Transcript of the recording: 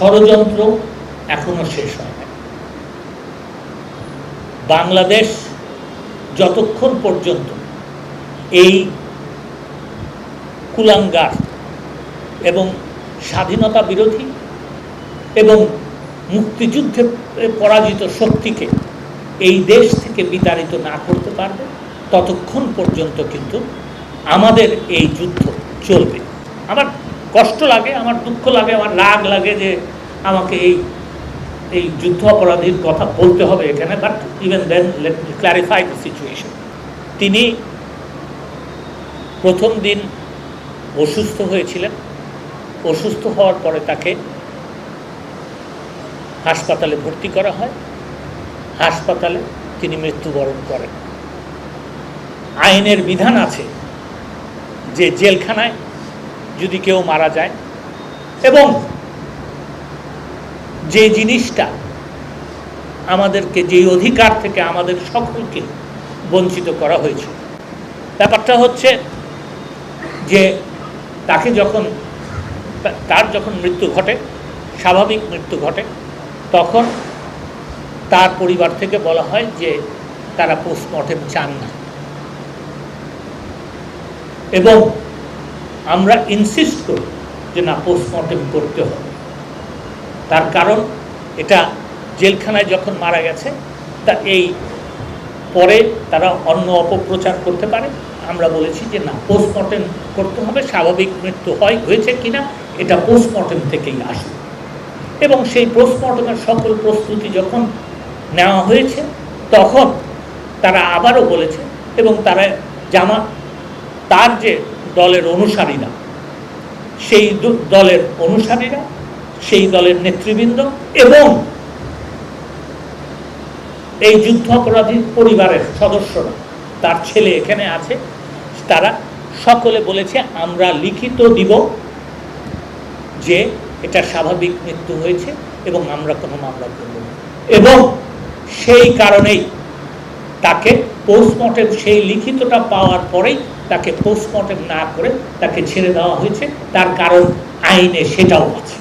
ষড়যন্ত্র এখনো শেষ হয় না। বাংলাদেশ যতক্ষণ পর্যন্ত এই কুলাঙ্গার এবং স্বাধীনতা বিরোধী এবং মুক্তিযুদ্ধে পরাজিত শক্তিকে এই দেশ থেকে বিতাড়িত না করতে পারবে, ততক্ষণ পর্যন্ত কিন্তু আমাদের এই যুদ্ধ চলবে। আমার কষ্ট লাগে, আমার দুঃখ লাগে, আমার রাগ লাগে যে আমাকে এই যুদ্ধ অপরাধীর কথা বলতে হবে এখানে, but even then let me clarify the situation. তিনি প্রথম দিন অসুস্থ হয়েছিলেন। অসুস্থ হওয়ার পরে তাকে হাসপাতালে ভর্তি করা হয়। হাসপাতালে তিনি মৃত্যুবরণ করেন। আইনের বিধান আছে যে জেলখানায় যদি কেউ মারা যায়, এবং যে জিনিসটা আমাদেরকে, যেই অধিকার থেকে আমাদের সকলকে বঞ্চিত করা হয়েছে, ব্যাপারটা হচ্ছে যে তার যখন মৃত্যু ঘটে, স্বাভাবিক মৃত্যু ঘটে, তখন তার পরিবার থেকে বলা হয় যে তারা পোস্টমর্টেম চান না, এবং আমরা ইনসিস্ট করি যে না, পোস্টমর্টেম করতে হবে। তার কারণ এটা জেলখানায় যখন মারা গেছে, তা এই পরে তারা অন্য অপপ্রচার করতে পারে। আমরা বলেছি যে না, পোস্টমর্টেম করতে হবে, স্বাভাবিক মৃত্যু হয়েছে কিনা এটা পোস্টমর্টেম থেকেই আসবে। এবং সেই পোস্টমর্টেমের সকল প্রস্তুতি যখন নেওয়া হয়েছে, তখন তারা আবারও বলেছে, এবং তার যে দলের অনুসারীরা, সেই দলের অনুসারীরা, সেই দলের নেতৃবৃন্দ এবং এই যুদ্ধ অপরাধীর পরিবারের সদস্যরা, তার ছেলে এখানে আছে, তারা সকলে বলেছে আমরা লিখিত দিব যে এটা স্বাভাবিক মৃত্যু হয়েছে এবং আমরা কোনো মামলা করব না। এবং সেই কারণেই তাকে পোস্টমর্টেম, সেই লিখিতটা পাওয়ার পরেই তাকে পোস্টমর্টেম না করে তাকে ছেড়ে দেওয়া হয়েছে। তার কারণ আইনে সেটাও আছে।